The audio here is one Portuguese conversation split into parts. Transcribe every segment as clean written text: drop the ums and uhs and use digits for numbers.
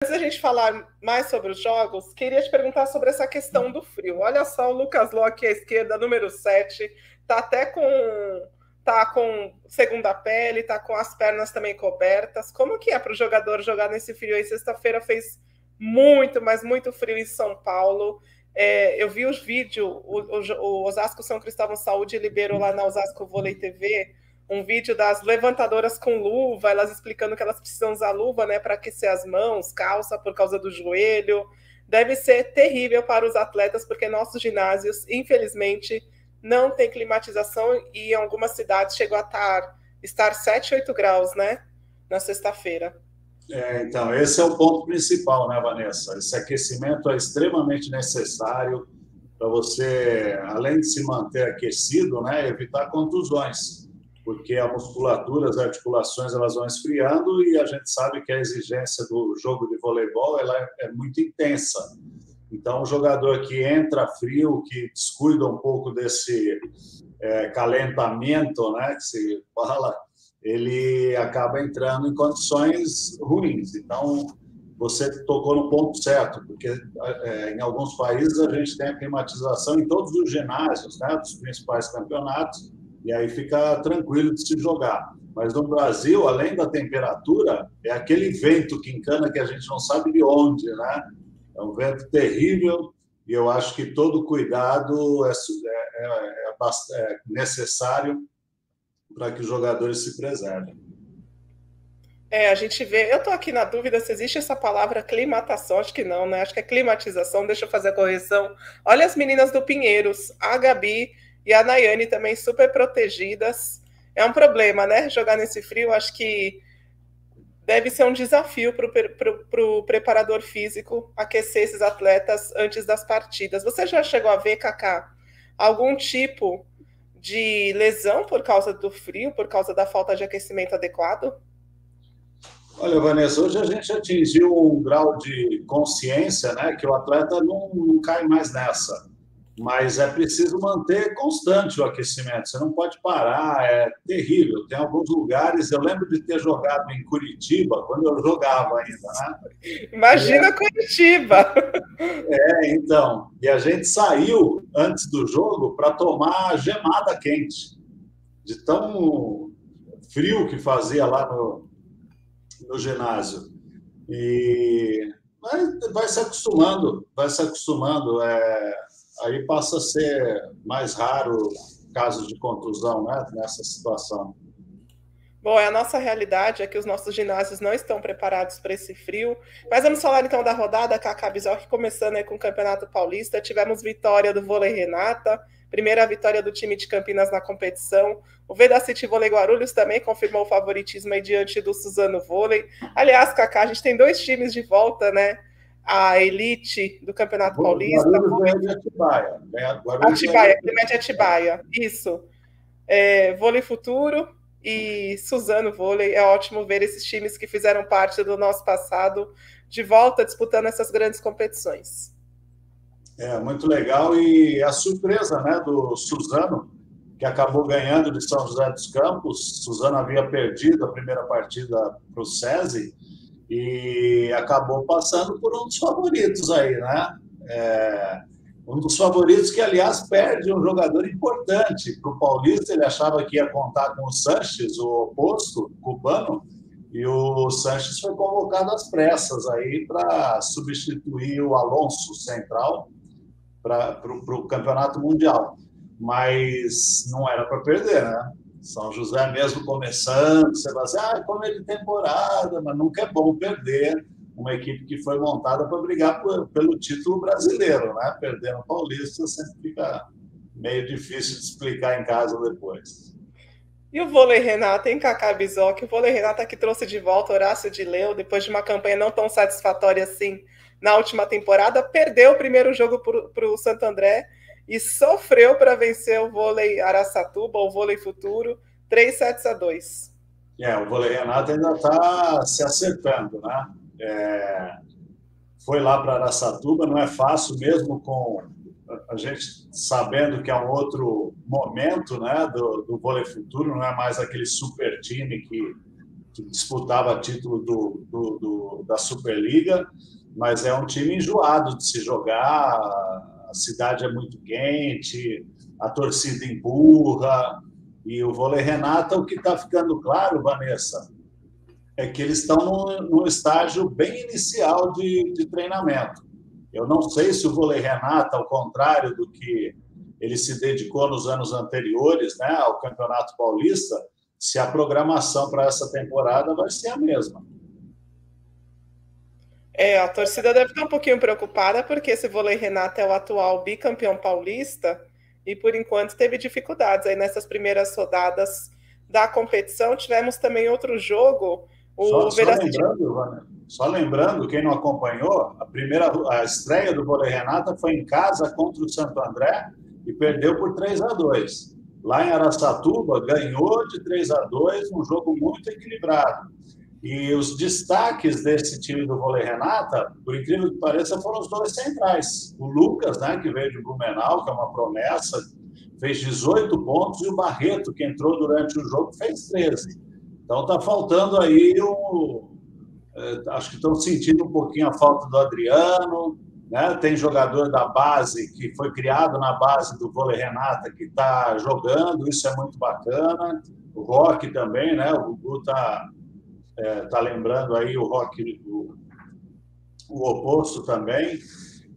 Antes da gente falar mais sobre os jogos, queria te perguntar sobre essa questão do frio. Olha só, o Lucas Locke à esquerda, número 7, tá até com segunda pele, tá com as pernas também cobertas. Como que é para o jogador jogar nesse frio aí? Sexta-feira fez muito, mas muito frio em São Paulo. Eu vi os vídeos, o Osasco São Cristóvão Saúde liberou lá na Osasco Vôlei TV um vídeo das levantadoras com luva, elas explicando que elas precisam usar luva, né, para aquecer as mãos, calça por causa do joelho. Deve ser terrível para os atletas, porque nossos ginásios, infelizmente, não tem climatização e em algumas cidades chegou a estar 7, 8 graus, né, na sexta-feira. Então, esse é o ponto principal, né, Vanessa? Esse aquecimento é extremamente necessário para você, além de se manter aquecido, né, evitar contusões, porque a musculatura, as articulações, elas vão esfriando e a gente sabe que a exigência do jogo de voleibol ela é muito intensa. Então, o jogador que entra frio, que descuida um pouco desse calentamento, né, que se fala, ele acaba entrando em condições ruins. Então, você tocou no ponto certo, porque em alguns países a gente tem a climatização em todos os ginásios, né, dos principais campeonatos, e aí fica tranquilo de se jogar. Mas no Brasil, além da temperatura, é aquele vento que encana que a gente não sabe de onde, né? É um vento terrível e eu acho que todo cuidado é necessário para que os jogadores se preservem. A gente vê. Eu estou aqui na dúvida se existe essa palavra climatação. Acho que não, né? Acho que é climatização. Deixa eu fazer a correção. Olha as meninas do Pinheiros, a Gabi e a Nayane também super protegidas. É um problema, né? Jogar nesse frio. Acho que deve ser um desafio para o preparador físico aquecer esses atletas antes das partidas. Você já chegou a ver, Kaká, algum tipo de lesão por causa do frio, por causa da falta de aquecimento adequado? Olha, Vanessa, hoje a gente atingiu um grau de consciência, né, que o atleta não cai mais nessa. Mas é preciso manter constante o aquecimento, você não pode parar, é terrível. Tem alguns lugares, eu lembro de ter jogado em Curitiba, quando eu jogava ainda, né? Imagina Curitiba! Então, e a gente saiu antes do jogo para tomar gemada quente, de tão frio que fazia lá no ginásio. E vai se acostumando, vai se acostumando. Aí passa a ser mais raro casos de contusão, né, nessa situação. Bom, a nossa realidade é que os nossos ginásios não estão preparados para esse frio. Mas vamos falar então da rodada, Cacá Bizarro, começando aí com o Campeonato Paulista. Tivemos vitória do Vôlei Renata, primeira vitória do time de Campinas na competição. O Vedacity Vôlei Guarulhos também confirmou o favoritismo aí diante do Suzano Vôlei. Aliás, Cacá, a gente tem dois times de volta, né? A elite do Campeonato Paulista. Guarulhos ganhou de Atibaia. Atibaia, Climente Atibaia, isso. Vôlei Futuro e Suzano Vôlei. É ótimo ver esses times que fizeram parte do nosso passado de volta disputando essas grandes competições. Muito legal. E a surpresa, né, do Suzano, que acabou ganhando de São José dos Campos. Suzano havia perdido a primeira partida para o SESI e acabou passando por um dos favoritos aí, né? Um dos favoritos que, aliás, perde um jogador importante. Para o Paulista, ele achava que ia contar com o Sanches, o oposto, cubano, e o Sanches foi convocado às pressas aí para substituir o Alonso Central para o Campeonato Mundial. Mas não era para perder, né? São José mesmo começando, você vai dizer, começo de temporada, mas nunca é bom perder uma equipe que foi montada para brigar pelo título brasileiro, né? Perder no Paulista sempre fica meio difícil de explicar em casa depois. E o Vôlei Renata, hein, Cacá Bizoc? O Vôlei Renata que trouxe de volta Horácio de Leu, depois de uma campanha não tão satisfatória assim na última temporada, perdeu o primeiro jogo para o Santo André e sofreu para vencer o Vôlei Araçatuba, o Vôlei Futuro, 3-2. O Vôlei Renata ainda está se acertando, né? Foi lá para Araçatuba, não é fácil mesmo com a gente sabendo que é um outro momento, né, do Vôlei Futuro, não é mais aquele super time que disputava título da Superliga, mas é um time enjoado de se jogar, a cidade é muito quente, a torcida empurra, e o Vôlei Renata, o que está ficando claro, Vanessa, é que eles estão num estágio bem inicial de treinamento. Eu não sei se o Vôlei Renata, ao contrário do que ele se dedicou nos anos anteriores, né, ao Campeonato Paulista, se a programação para essa temporada vai ser a mesma. A torcida deve estar um pouquinho preocupada, porque esse Vôlei Renata é o atual bicampeão paulista e, por enquanto, teve dificuldades aí nessas primeiras rodadas da competição. Tivemos também outro jogo. Só lembrando, quem não acompanhou, a estreia do Vôlei Renata foi em casa contra o Santo André e perdeu por 3-2. Lá em Araçatuba, ganhou de 3-2, um jogo muito equilibrado. E os destaques desse time do Vôlei Renata, por incrível que pareça, foram os dois centrais. O Lucas, né, que veio de Blumenau, que é uma promessa, fez 18 pontos, e o Barreto, que entrou durante o jogo, fez 13. Então está faltando aí acho que estão sentindo um pouquinho a falta do Adriano, né? Tem jogador da base que foi criado na base do Vôlei Renata que está jogando, isso é muito bacana. O Roque também, né? O Gugu tá lembrando aí o Roque, o oposto também.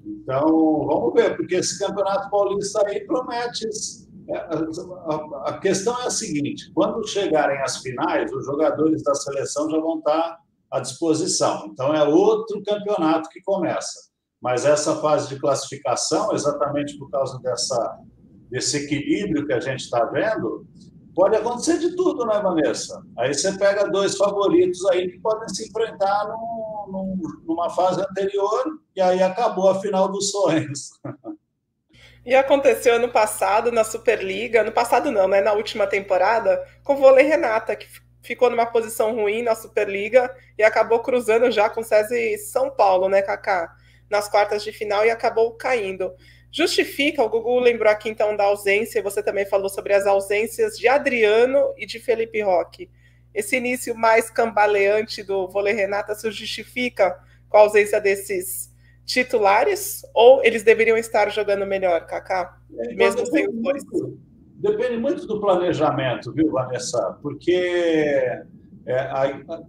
Então, vamos ver, porque esse Campeonato Paulista aí promete. A questão é a seguinte: quando chegarem às finais, os jogadores da seleção já vão estar à disposição. Então, é outro campeonato que começa. Mas essa fase de classificação, exatamente por causa desse equilíbrio que a gente está vendo, pode acontecer de tudo, né, Vanessa? Aí você pega dois favoritos aí que podem se enfrentar numa fase anterior e aí acabou a final dos sonhos. E aconteceu ano passado na Superliga, ano passado não, né? Na última temporada, com o Vôlei Renata, que ficou numa posição ruim na Superliga e acabou cruzando já com o SESI São Paulo, né, Kaká? Nas quartas de final e acabou caindo. Justifica, o Gugu lembrou aqui então da ausência, você também falou sobre as ausências de Adriano e de Felipe Roque. Esse início mais cambaleante do Vôlei Renata se justifica com a ausência desses titulares, ou eles deveriam estar jogando melhor, Kaká? Mesmo sem os dois. Depende muito do planejamento, viu, Vanessa? Porque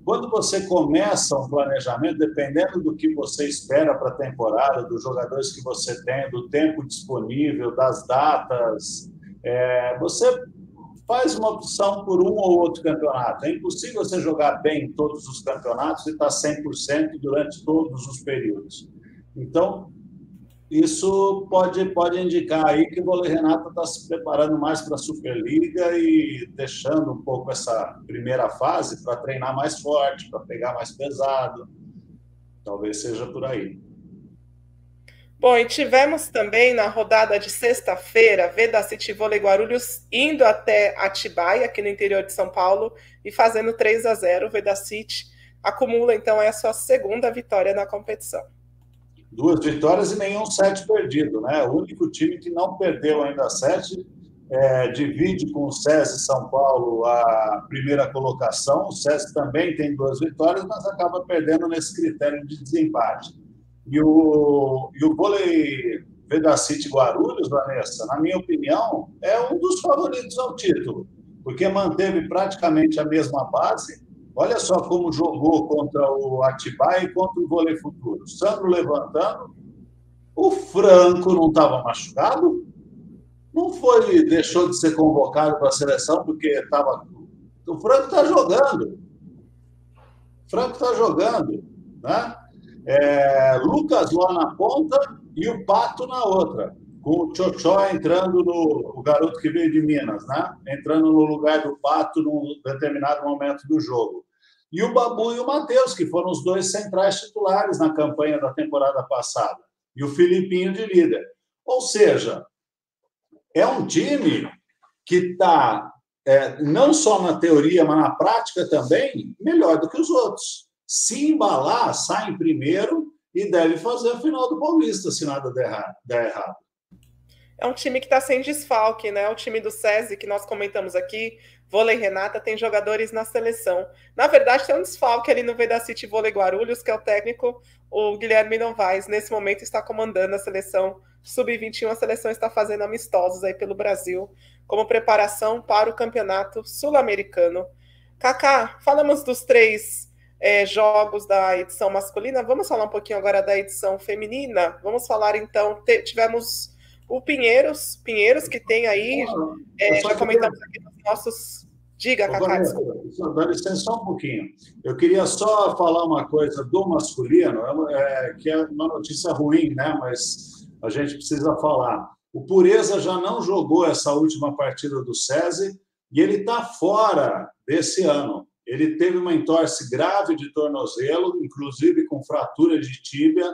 quando você começa um planejamento, dependendo do que você espera para a temporada, dos jogadores que você tem, do tempo disponível, das datas, você faz uma opção por um ou outro campeonato. É impossível você jogar bem em todos os campeonatos e estar 100% durante todos os períodos. Então, isso pode indicar aí que o Vôlei Renata está se preparando mais para a Superliga e deixando um pouco essa primeira fase para treinar mais forte, para pegar mais pesado. Talvez seja por aí. Bom, e tivemos também na rodada de sexta-feira, Vedacity Vôlei Guarulhos indo até Atibaia, aqui no interior de São Paulo, e fazendo 3-0. O Vedacity acumula, então, a sua segunda vitória na competição. 2 vitórias e nenhum set perdido, né? O único time que não perdeu ainda 7 divide com o SESI São Paulo a primeira colocação. O SESI também tem 2 vitórias, mas acaba perdendo nesse critério de desempate. E o vôlei Vedacity Guarulhos, Vanessa, na minha opinião, é um dos favoritos ao título, porque manteve praticamente a mesma base. Olha só como jogou contra o Atibaia e contra o Vôlei Futuro. Sandro levantando. O Franco não estava machucado? Não foi, deixou de ser convocado para a seleção porque estava... O Franco está jogando. O Franco está jogando. Né? Lucas lá na ponta e o Pato na outra. Com o Tchotchó entrando o garoto que veio de Minas, né? Entrando no lugar do Pato num determinado momento do jogo. E o Babu e o Matheus, que foram os 2 centrais titulares na campanha da temporada passada. E o Filipinho de líder. Ou seja, é um time que está, não só na teoria, mas na prática também, melhor do que os outros. Se embalar, sai em primeiro e deve fazer a final do Paulista, se nada der errado. É um time que está sem desfalque, né? O time do SESI, que nós comentamos aqui, Vôlei Renata tem jogadores na seleção. Na verdade, tem um desfalque ali no Vedacity Vôlei Guarulhos, que é o técnico, o Guilherme Novaes. Nesse momento está comandando a seleção Sub-21. A seleção está fazendo amistosos aí pelo Brasil, como preparação para o campeonato sul-americano. Kaká, falamos dos três jogos da edição masculina. Vamos falar um pouquinho agora da edição feminina. Vamos falar então, tivemos o Pinheiros que tem aí, já comentamos aqui nos nossos... Diga, Kaká, desculpa. Dá licença só um pouquinho. Eu queria só falar uma coisa do masculino, que é uma notícia ruim, né? Mas a gente precisa falar. O Pureza já não jogou essa última partida do SESI e ele está fora desse ano. Ele teve uma entorse grave de tornozelo, inclusive com fratura de tíbia,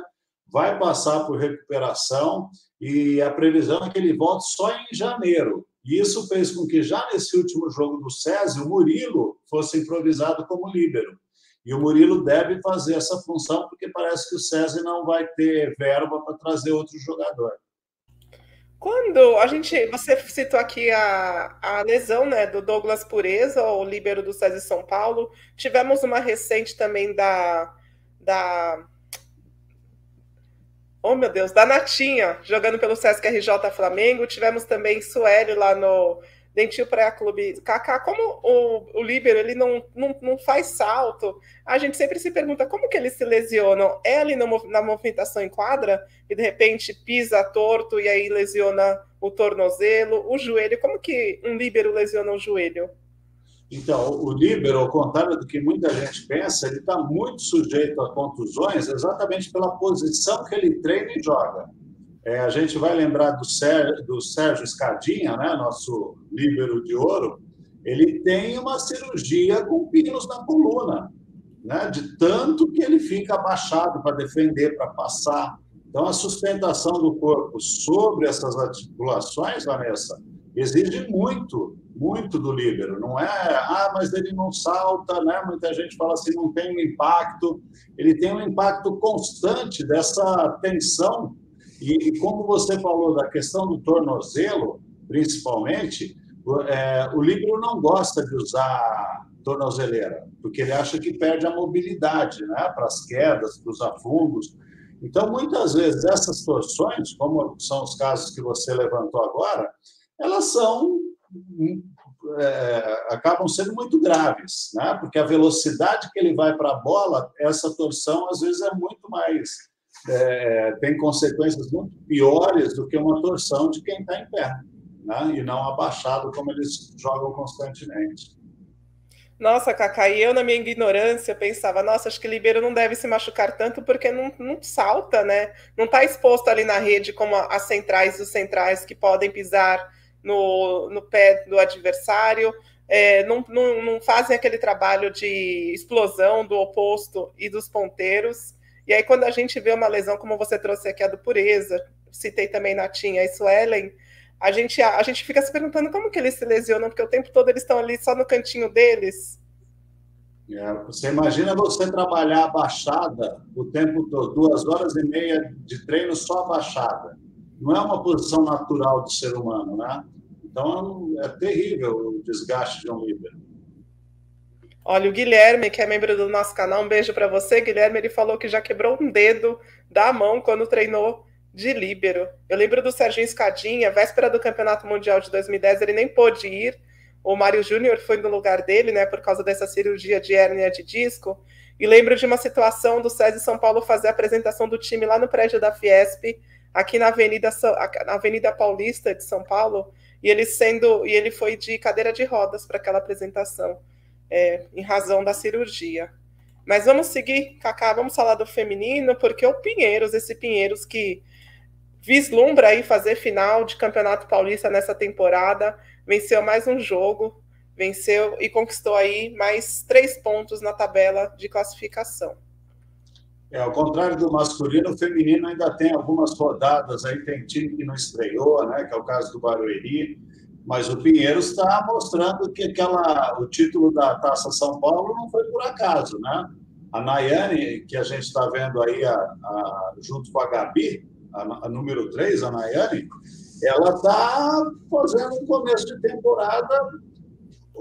vai passar por recuperação e a previsão é que ele volte só em janeiro. E isso fez com que, já nesse último jogo do SESI, o Murilo fosse improvisado como líbero. E o Murilo deve fazer essa função, porque parece que o SESI não vai ter verba para trazer outro jogador. Quando você citou aqui a lesão, né, do Douglas Pureza, o líbero do SESI São Paulo, tivemos uma recente também oh, meu Deus, da Natinha, jogando pelo Sesc RJ Flamengo. Tivemos também Suélio lá no Dentil Praia Clube. Kaká, como o líbero ele não faz salto, a gente sempre se pergunta como que eles se lesionam. É ali na movimentação em quadra e de repente pisa torto e aí lesiona o tornozelo, o joelho. Como que um líbero lesiona o joelho? Então, o líbero, ao contrário do que muita gente pensa, ele está muito sujeito a contusões exatamente pela posição que ele treina e joga. A gente vai lembrar do Sérgio Escadinha, né, nosso líbero de ouro. Ele tem uma cirurgia com pinos na coluna, né, de tanto que ele fica abaixado para defender, para passar. Então, a sustentação do corpo sobre essas articulações, Vanessa, exige muito do líbero. Não é, mas ele não salta, né? Muita gente fala assim, não tem um impacto. Ele tem um impacto constante dessa tensão. E como você falou da questão do tornozelo, principalmente, o líbero não gosta de usar tornozeleira, porque ele acha que perde a mobilidade, né? Para as quedas, para os afundos. Então, muitas vezes, essas torções, como são os casos que você levantou agora, elas acabam sendo muito graves, né? Porque a velocidade que ele vai para a bola, essa torção, às vezes, é muito mais... tem consequências muito piores do que uma torção de quem está em pé, né? E não abaixado, como eles jogam constantemente. Nossa, Kaká, e eu, na minha ignorância, pensava, nossa, acho que o líbero não deve se machucar tanto porque não salta, né? Não está exposto ali na rede como as centrais, os centrais que podem pisar no pé do adversário, não fazem aquele trabalho de explosão do oposto e dos ponteiros. E aí, quando a gente vê uma lesão, como você trouxe aqui a do Pureza, citei também Natinha e Suelen, a gente fica se perguntando como que eles se lesionam, porque o tempo todo eles estão ali só no cantinho deles. Você imagina você trabalhar abaixada o tempo todo, 2h30 de treino só abaixada. Não é uma posição natural do ser humano, né? Então, é terrível o desgaste de um líbero. Olha, o Guilherme, que é membro do nosso canal, um beijo para você, Guilherme. Ele falou que já quebrou um dedo da mão quando treinou de líbero. Eu lembro do Serginho Escadinha, véspera do Campeonato Mundial de 2010, ele nem pôde ir. O Mário Júnior foi no lugar dele, né, por causa dessa cirurgia de hérnia de disco. E lembro de uma situação do SESI São Paulo fazer a apresentação do time lá no prédio da Fiesp, aqui na Avenida Paulista de São Paulo, e ele foi de cadeira de rodas para aquela apresentação, em razão da cirurgia. Mas vamos seguir, Kaká, vamos falar do feminino, porque esse Pinheiros que vislumbra aí fazer final de Campeonato Paulista nessa temporada, venceu mais um jogo, venceu e conquistou aí mais 3 pontos na tabela de classificação. Ao contrário do masculino, o feminino ainda tem algumas rodadas, aí tem time que não estreou, né, que é o caso do Barueri, mas o Pinheiros está mostrando que o título da Taça São Paulo não foi por acaso, né? A Nayane, que a gente está vendo aí junto com a Gabi, a número 3, a Nayane, ela está fazendo um começo de temporada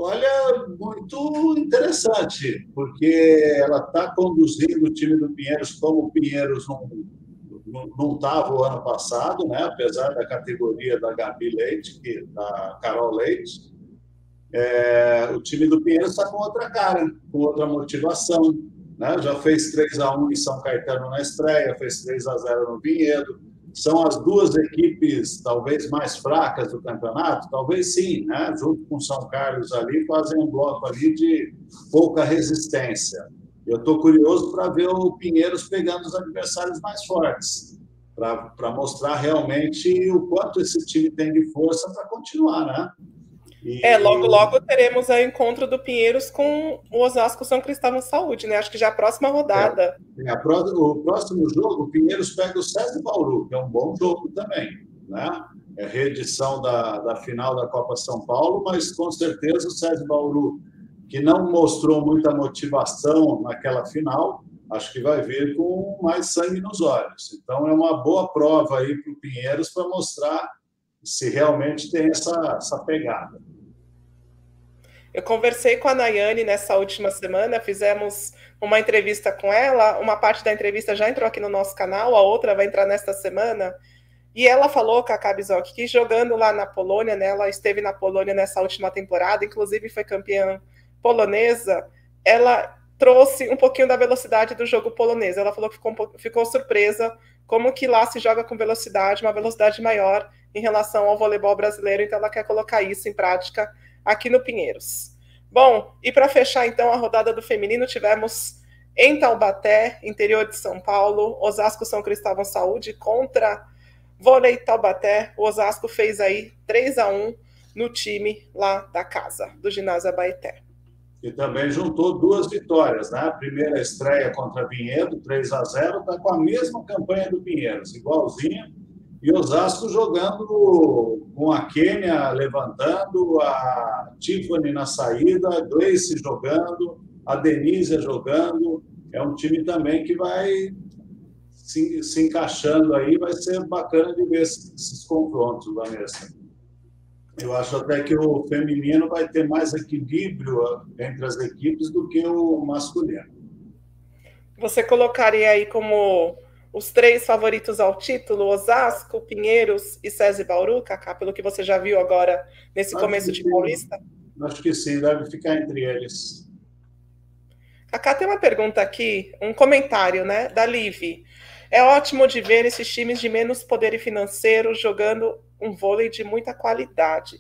Olha, muito interessante, porque ela está conduzindo o time do Pinheiros como o Pinheiros não estava o ano passado, né? Apesar da categoria da Gabi Leite, da Carol Leite. O time do Pinheiros está com outra cara, com outra motivação. Né? Já fez 3-1 em São Caetano na estreia, fez 3-0 no Vinhedo. São as duas equipes talvez mais fracas do campeonato? Talvez sim, né? Junto com São Carlos ali, fazem um bloco ali de pouca resistência. Eu estou curioso para ver o Pinheiros pegando os adversários mais fortes, para mostrar realmente o quanto esse time tem de força para continuar, né? Logo teremos o encontro do Pinheiros com o Osasco São Cristóvão Saúde, né? Acho que já é a próxima rodada. O próximo jogo, o Pinheiros pega o César Bauru, que é um bom jogo também, né? É reedição da final da Copa São Paulo, mas com certeza o César Bauru, que não mostrou muita motivação naquela final, acho que vai vir com mais sangue nos olhos. Então é uma boa prova aí para o Pinheiros para mostrar se realmente tem essa pegada. Eu conversei com a Nayane nessa última semana, fizemos uma entrevista com ela, uma parte da entrevista já entrou aqui no nosso canal, a outra vai entrar nesta semana, e ela falou, Cacá Bizoc, que jogando lá na Polônia, né, ela esteve na Polônia nessa última temporada, inclusive foi campeã polonesa, ela trouxe um pouquinho da velocidade do jogo polonês. Ela falou que ficou surpresa como que lá se joga com velocidade, uma velocidade maior em relação ao voleibol brasileiro, então ela quer colocar isso em prática aqui no Pinheiros. Bom, e para fechar então a rodada do feminino, tivemos em Taubaté, interior de São Paulo, Osasco São Cristóvão Saúde contra Vôlei Taubaté. O Osasco fez aí 3-1 no time lá da casa, do ginásio Abaeté. E também juntou duas vitórias, né? A primeira estreia contra Vinhedo, 3-0, está com a mesma campanha do Pinheiros, igualzinha. E Osasco jogando com a Kênia levantando, a Tiffany na saída, a Gleice jogando, a Denise jogando. É um time também que vai se encaixando aí, vai ser bacana de ver esses confrontos, Vanessa. Eu acho até que o feminino vai ter mais equilíbrio entre as equipes do que o masculino. Você colocaria aí como os 3 favoritos ao título, Osasco, Pinheiros e SESI Bauru, Cacá, pelo que você já viu agora nesse começo de Paulista? Acho que sim, deve ficar entre eles. Cacá, tem uma pergunta aqui, um comentário, né, da Liv. É ótimo de ver esses times de menos poder financeiro jogando um vôlei de muita qualidade.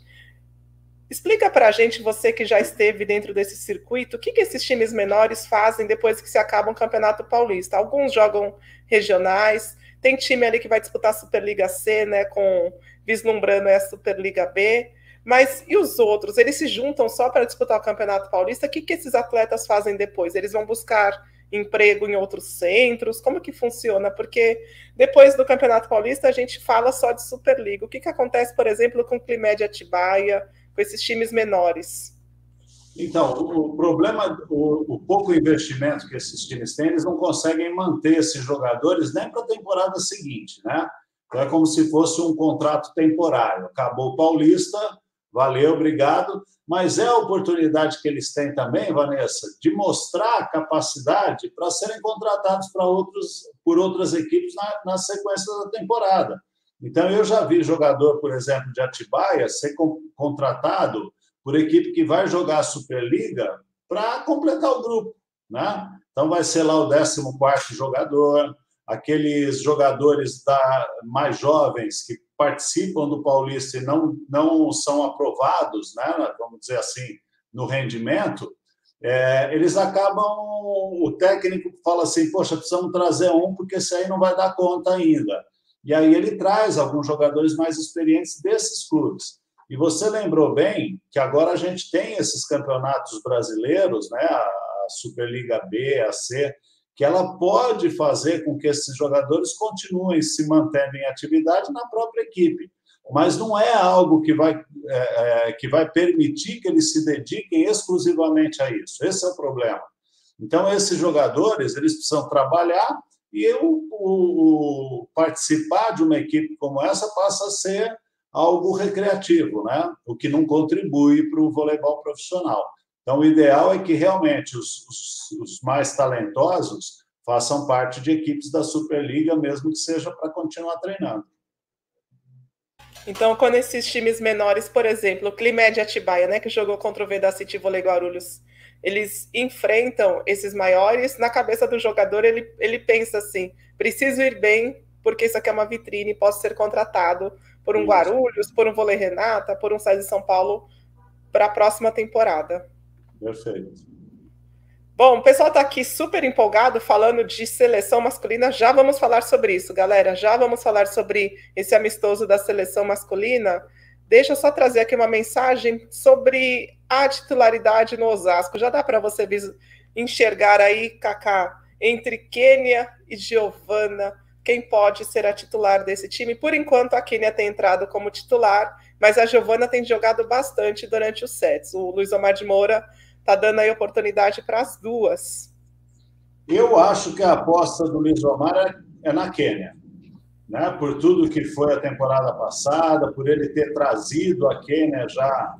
Explica para a gente, você que já esteve dentro desse circuito, o que esses times menores fazem depois que se acaba um campeonato paulista? Alguns jogam regionais, tem time ali que vai disputar a Superliga C, né, vislumbrando a Superliga B, mas e os outros? Eles se juntam só para disputar o campeonato paulista? O que esses atletas fazem depois? Eles vão buscar emprego em outros centros? Como que funciona? Porque depois do Campeonato Paulista a gente fala só de Superliga. O que acontece, por exemplo, com o Climed Atibaia, com esses times menores? Então, o problema, o pouco investimento que esses times têm, eles não conseguem manter esses jogadores nem para a temporada seguinte, né? Então, é como se fosse um contrato temporário. Acabou o Paulista, valeu, obrigado. Mas é a oportunidade que eles têm também, Vanessa, de mostrar a capacidade para serem contratados por outras equipes na sequência da temporada. Então, eu já vi jogador, por exemplo, de Atibaia ser contratado por equipe que vai jogar a Superliga para completar o grupo, né? Então, vai ser lá o 14º jogador, aqueles jogadores mais jovens que participam do Paulista e não são aprovados, né, vamos dizer assim, no rendimento, eles acabam, o técnico fala assim, poxa, precisamos trazer um, porque esse aí não vai dar conta ainda. E aí ele traz alguns jogadores mais experientes desses clubes. E você lembrou bem que agora a gente tem esses campeonatos brasileiros, né, a Superliga B, a C, que ela pode fazer com que esses jogadores continuem se mantendo em atividade na própria equipe. Mas não é algo que vai permitir que eles se dediquem exclusivamente a isso. Esse é o problema. Então, esses jogadores, eles precisam trabalhar e participar de uma equipe como essa passa a ser algo recreativo, né? O que não contribui para o voleibol profissional. Então, o ideal é que realmente os mais talentosos façam parte de equipes da Superliga, mesmo que seja para continuar treinando. Então, quando esses times menores, por exemplo, o Climed Atibaia, né, que jogou contra o Veda City Volley Guarulhos, eles enfrentam esses maiores, na cabeça do jogador ele pensa assim, preciso ir bem, porque isso aqui é uma vitrine, posso ser contratado por um Guarulhos, por um Volley Renata, por um SESI São Paulo, para a próxima temporada. Perfeito. Bom, o pessoal está aqui super empolgado falando de seleção masculina. Já vamos falar sobre isso, galera. Já vamos falar sobre esse amistoso da seleção masculina. Deixa eu só trazer aqui uma mensagem sobre a titularidade no Osasco. Já dá para você enxergar aí, Kaká, entre Kênia e Giovana, quem pode ser a titular desse time? Por enquanto, a Kênia tem entrado como titular, mas a Giovana tem jogado bastante durante os sets. O Luiz Omar de Moura está dando aí oportunidade para as duas. Eu acho que a aposta do Luiz Omar é na Kênia, né? Por tudo que foi a temporada passada, por ele ter trazido a Kênia já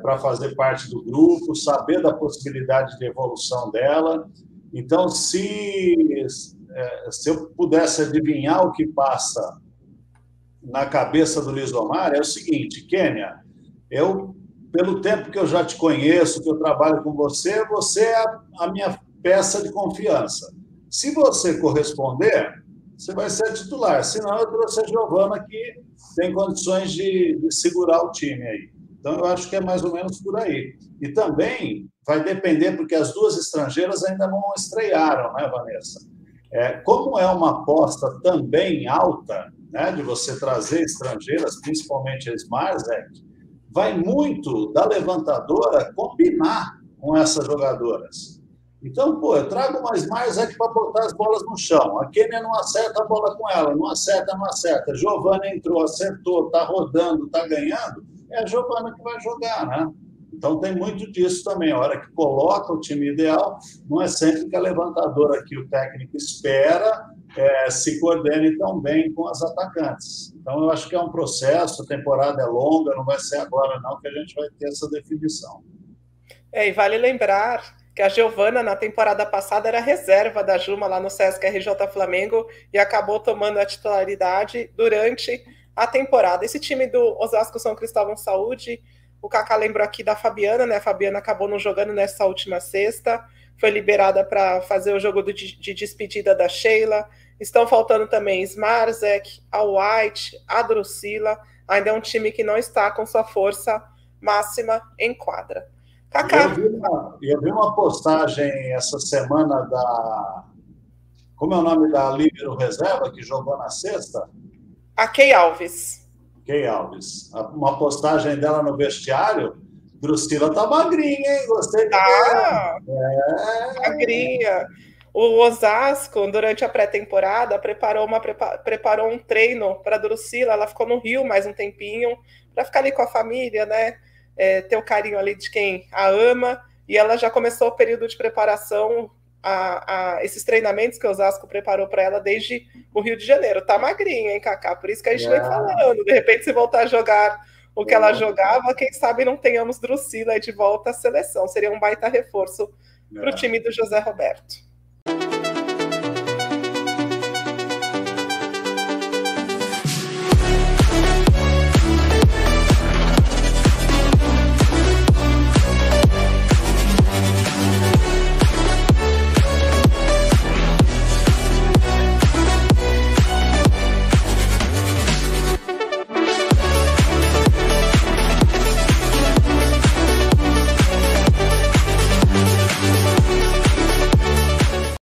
para fazer parte do grupo, saber da possibilidade de evolução dela. Então, se eu pudesse adivinhar o que passa na cabeça do Luiz Omar, é o seguinte: Kênia, pelo tempo que eu já te conheço, que eu trabalho com você é a minha peça de confiança. Se você corresponder, você vai ser titular. Senão, eu trouxe a Giovana, que tem condições de segurar o time aí. Então, eu acho que é mais ou menos por aí. E também vai depender, porque as duas estrangeiras ainda não estrearam, né, Vanessa? Como é uma aposta também alta, né, de você trazer estrangeiras, principalmente a Smarzek, vai muito da levantadora combinar com essas jogadoras. Então, eu trago uma Smarzek para botar as bolas no chão. A Kênia não acerta a bola com ela, não acerta. Giovana entrou, acertou, está rodando, está ganhando. É a Giovana que vai jogar, né? Então, tem muito disso também. A hora que coloca o time ideal, não é sempre que a levantadora que o técnico espera se coordene tão bem com as atacantes. Então, eu acho que é um processo, a temporada é longa, não vai ser agora não que a gente vai ter essa definição. E vale lembrar que a Giovana, na temporada passada, era reserva da Juma lá no Sesc RJ Flamengo e acabou tomando a titularidade durante a temporada. Esse time do Osasco São Cristóvão Saúde, o Kaká lembrou aqui da Fabiana, né? A Fabiana acabou não jogando nessa última sexta, foi liberada para fazer o jogo de despedida da Sheila. Estão faltando também Smarzek, a White, a Drusila. Ainda é um time que não está com sua força máxima em quadra. Kaká. Eu vi uma postagem essa semana como é o nome da líbero reserva que jogou na sexta? A Key Alves. Key Alves. Uma postagem dela no vestiário. Drusila tá magrinha, hein? Gostei dela. Magrinha. O Osasco, durante a pré-temporada, preparou um treino para a Drusila. Ela ficou no Rio mais um tempinho, para ficar ali com a família, né? Ter o carinho ali de quem a ama. E ela já começou o período de preparação a esses treinamentos que o Osasco preparou para ela desde o Rio de Janeiro. Tá magrinha, hein, Kaká? Por isso que a gente vem falando. De repente, se voltar a jogar o que ela jogava, quem sabe não tenhamos Drusila de volta à seleção. Seria um baita reforço para o time do José Roberto.